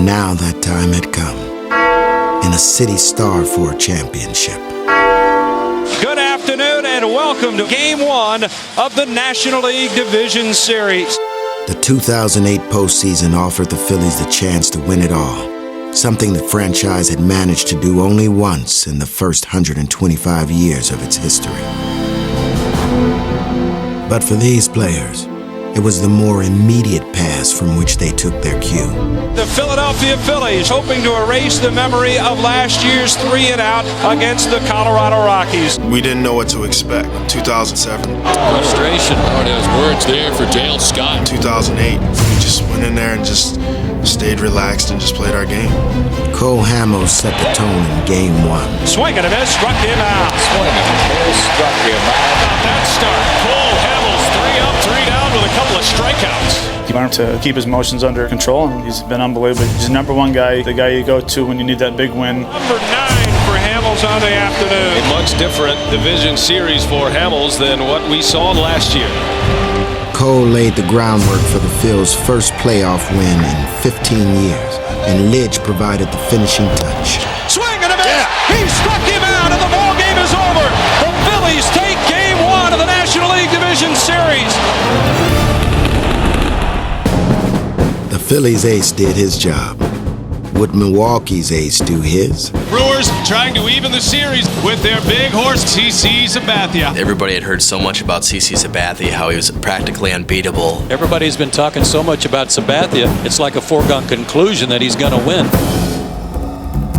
And now that time had come, in a city starved for a championship. Good afternoon and welcome to Game 1 of the National League Division Series. The 2008 postseason offered the Phillies the chance to win it all, something the franchise had managed to do only once in the first 125 years of its history. But for these players, it was the more immediate past from which they took their cue. The Philadelphia Phillies hoping to erase the memory of last year's 3-and-out against the Colorado Rockies. We didn't know what to expect. 2007. Frustration. There's words there for Dale Scott. 2008. We just went in there and just stayed relaxed and just played our game. Cole Hamels set the tone in Game 1. Swing and a miss, struck him out. Swing and a miss, struck him out. That start. Cole Hamels 3 up, 3 down with a couple of strikeouts. You want him to keep his emotions under control, and he's been unbelievable. He's the number one guy, the guy you go to when you need that big win. Number 9 for Hamels on the afternoon. A much different division series for Hamels than what we saw last year. Cole laid the groundwork for the Phil's first playoff win in 15 years, and Lidge provided the finishing touch. Swing and a miss! He struck him out, and the ball game is over. The Phillies take Game 1 of the National League Division Series. The Phillies ace did his job. Would Milwaukee's ace do his? Brewers trying to even the series with their big horse, CC Sabathia. Everybody had heard so much about CC Sabathia, how he was practically unbeatable. Everybody's been talking so much about Sabathia, it's like a foregone conclusion that he's going to win.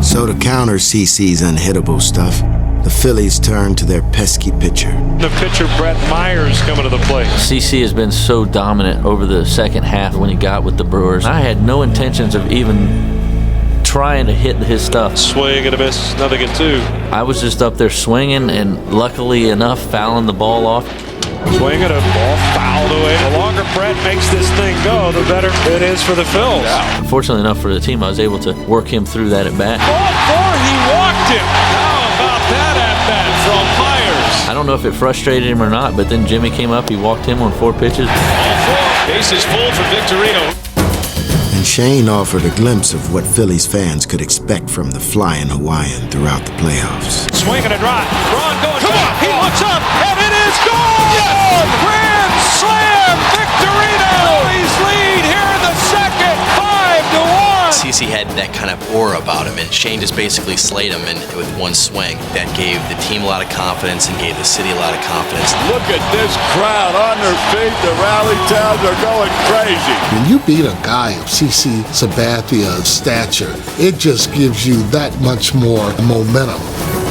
So to counter CC's unhittable stuff, the Phillies turned to their pesky pitcher. The pitcher, Brett Myers, coming to the plate. CC has been so dominant over the second half when he got with the Brewers. I had no intentions of even trying to hit his stuff. Swing and a miss, nothing in 2. I was just up there swinging and luckily enough fouling the ball off. Swing and a ball fouled away. The longer Brett makes this thing go, the better it is for the Phils. Yeah. Fortunately enough for the team, I was able to work him through that at bat. Ball 4, he walked him. How about that at bat from Myers? I don't know if it frustrated him or not, but then Jimmy came up, he walked him on 4 pitches. Bases full for Victorino. And Shane offered a glimpse of what Phillies fans could expect from the flying Hawaiian throughout the playoffs. Swing and a drive. Ron going back. He looks up, and it is gone! Yes! Grand slam! Victorino! Phillies lead here in the second, 5-1. CC had that kind of aura about him, and Shane just basically slayed him with one swing. That gave the team a lot of confidence and gave the city a lot of confidence. Look at this crowd on their feet. The rally towns are going crazy. When you beat a guy of CC Sabathia's stature, it just gives you that much more momentum.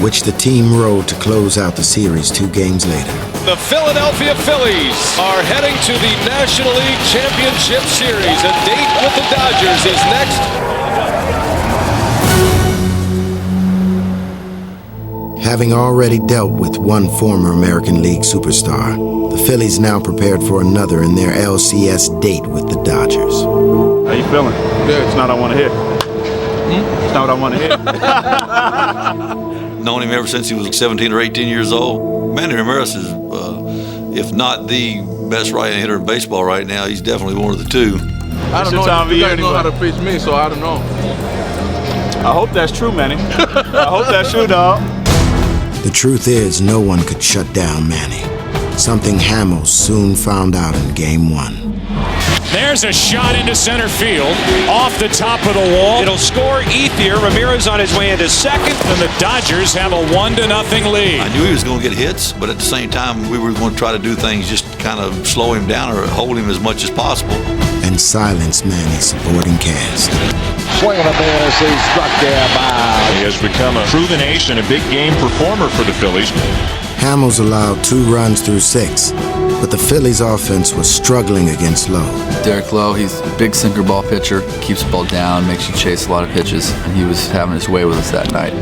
Which the team rode to close out the series 2 games later. The Philadelphia Phillies are heading to the National League Championship Series. A date with the Dodgers is next. Having already dealt with one former American League superstar, the Phillies now prepared for another in their LCS date with the Dodgers. How you feeling? Good. It's not what I want to hit. It's not what I want to hit. Known him ever since he was 17 or 18 years old. Manny Ramirez is, if not the best right-hand hitter in baseball right now, he's definitely one of the 2. I don't know. You guys know how to pitch me, so I don't know. I hope that's true, Manny. I hope that's true, dog. The truth is, no one could shut down Manny. Something Hamels soon found out in Game 1. There's a shot into center field, off the top of the wall. It'll score Ethier. Ramirez on his way into second, and the Dodgers have a 1-0 lead. I knew he was going to get hits, but at the same time, we were going to try to do things just kind of slow him down or hold him as much as possible. And silence Manny's supporting cast. Swing and a miss, he struck there by. He has become a proven ace and a big game performer for the Phillies. Hamels allowed 2 runs through 6, but the Phillies' offense was struggling against Lowe. Derek Lowe, he's a big sinker ball pitcher, keeps the ball down, makes you chase a lot of pitches, and he was having his way with us that night.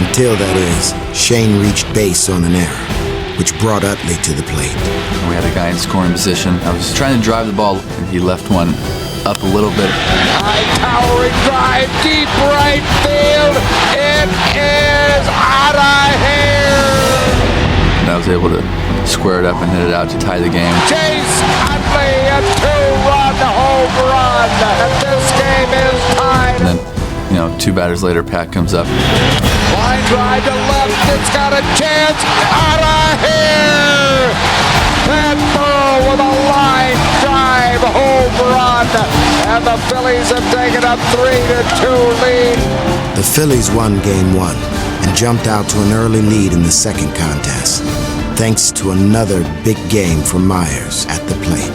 Until, that is, Shane reached base on an error, which brought Utley to the plate. We had a guy in scoring position. I was trying to drive the ball, and he left one up a little bit. High towering drive, deep right field. It is out of here. And I was able to square it up and hit it out to tie the game. Chase Utley, a 2-run home run. And this game is tied And then, 2 batters later, Pat comes up. Line drive to left. It's got a chance. Out of here. Pat Burrell with a line drive home run. And the Phillies have taken a 3-2 lead. The Phillies won Game 1 and jumped out to an early lead in the second contest, thanks to another big game from Myers at the plate.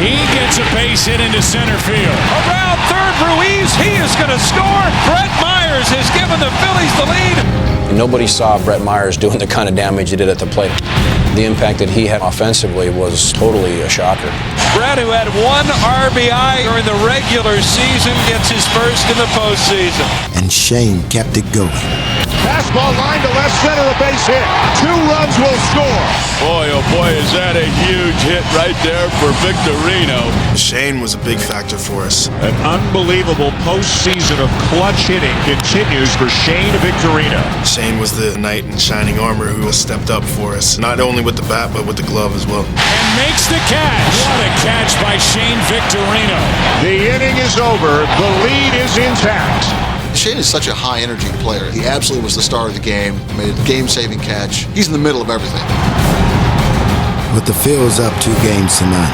He gets a base hit into center field. Around third, Ruiz, he is going to score. Brett Myers has given the Phillies the lead. Nobody saw Brett Myers doing the kind of damage he did at the plate. The impact that he had offensively was totally a shocker. Brett, who had 1 RBI during the regular season, gets his first in the postseason. And Shane kept it going. Fastball line to left center, a base hit. 2 runs will score. Boy, oh boy, is that a huge hit right there for Victorino. Shane was a big factor for us. An unbelievable postseason of clutch hitting continues for Shane Victorino. Shane was the knight in shining armor who stepped up for us, not only with the bat, but with the glove as well. And makes the catch. What a catch by Shane Victorino. The inning is over. The lead is intact. Shane is such a high-energy player. He absolutely was the star of the game, made a game-saving catch. He's in the middle of everything. With the Phils up 2 games to none,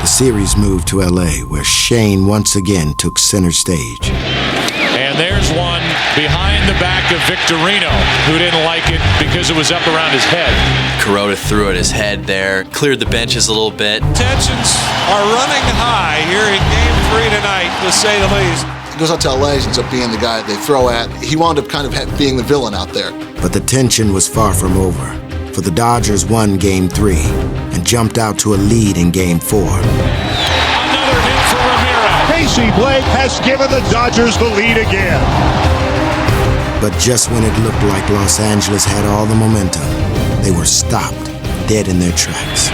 the series moved to L.A., where Shane once again took center stage. And there's one behind the back of Victorino, who didn't like it because it was up around his head. Kuroda threw at his head there, cleared the benches a little bit. Tensions are running high here in Game 3 tonight, to say the least. He goes out to LA, ends up being the guy they throw at. He wound up kind of being the villain out there. But the tension was far from over, for the Dodgers won Game 3 and jumped out to a lead in Game 4. Another hit for Ramirez. Casey Blake has given the Dodgers the lead again. But just when it looked like Los Angeles had all the momentum, they were stopped dead in their tracks.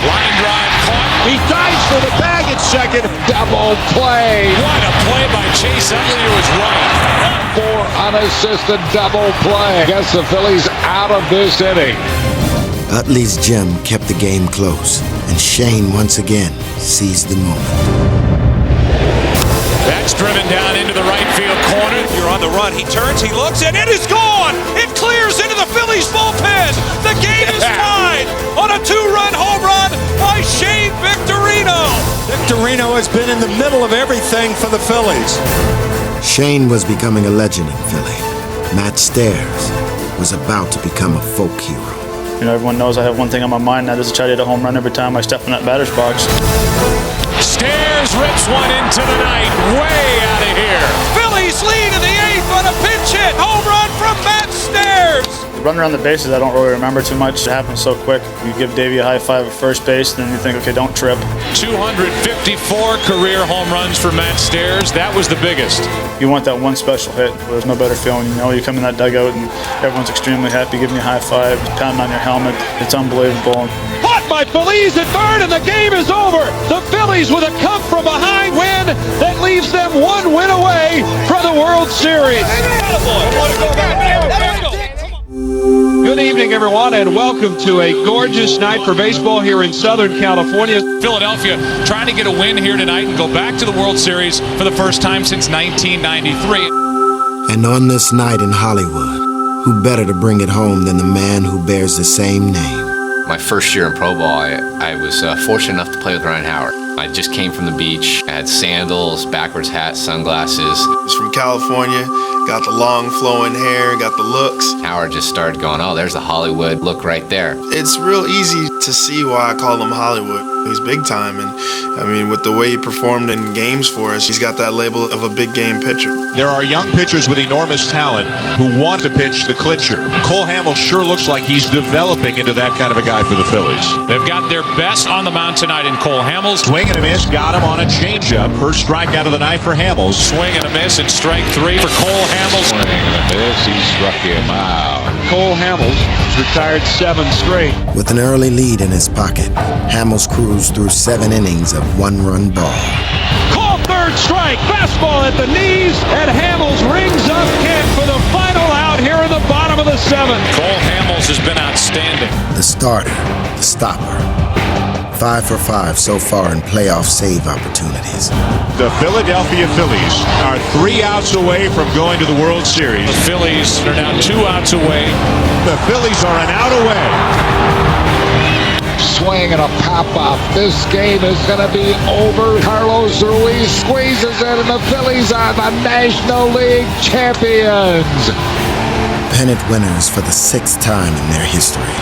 Line drive caught. He dives for the bag at second. Double play. What a play by Chase Utley, who was right. 4 unassisted double play. Gets the Phillies out of this inning. Utley's gem kept the game close, and Shane once again seized the moment. That's driven down into the right field corner. You're on the run. He turns, he looks, and it is gone. It clears into the Phillies bullpen. The game is tied on a 2-run home run by Shane Victorino. Victorino has been in the middle of everything for the Phillies. Shane was becoming a legend in Philly. Matt Stairs was about to become a folk hero. Everyone knows I have one thing on my mind, and that is to try to hit a home run every time I step in that batter's box. Stairs rips one into the night, way out of here. Phillies lead in the 8th on a pinch hit. Home run from Matt Stairs. Running around the bases, I don't really remember too much. It happens so quick. You give Davey a high five at first base, then you think, okay, don't trip. 254 career home runs for Matt Stairs. That was the biggest. You want that one special hit. There's no better feeling. You come in that dugout and everyone's extremely happy, giving you a high five, pounding on your helmet. It's unbelievable. Hot by Phillies at third, and the game is over. The Phillies with a come from behind win that leaves them 1 win away from the World Series. Good evening, everyone, and welcome to a gorgeous night for baseball here in Southern California. Philadelphia trying to get a win here tonight and go back to the World Series for the first time since 1993. And on this night in Hollywood, who better to bring it home than the man who bears the same name? My first year in pro ball, I was fortunate enough to play with Ryan Howard. I just came from the beach. I had sandals, backwards hat, sunglasses. He's from California, got the long flowing hair, got the looks. Howard just started going, oh, there's the Hollywood look right there. It's real easy to see why I call him Hollywood. He's big time, and I mean, with the way he performed in games for us, he's got that label of a big game pitcher. There are young pitchers with enormous talent who want to pitch the clincher. Cole Hamels sure looks like he's developing into that kind of a guy for the Phillies. They've got their best on the mound tonight in Cole Hamels. Swing and a miss, got him on a changeup. First strikeout of the night for Hamels. Swing and a miss, and strike 3 for Cole Hamels. Swing and a miss, he struck him out. Cole Hamels retired 7 straight. With an early lead in his pocket, Hamels cruised through 7 innings of 1-run ball. Call third strike, fastball at the knees, and Hamels rings up Kent for the final out here in the bottom of the 7th. Cole Hamels has been outstanding. The starter, the stopper. 5 for 5 so far in playoff save opportunities. The Philadelphia Phillies are 3 outs away from going to the World Series. The Phillies are now 2 outs away. The Phillies are an out away. Swing and a pop-off. This game is going to be over. Carlos Ruiz squeezes it, and the Phillies are the National League champions. Pennant winners for the 6th time in their history.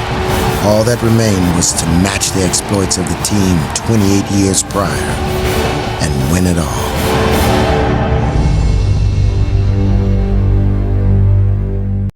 All that remained was to match the exploits of the team 28 years prior and win it all.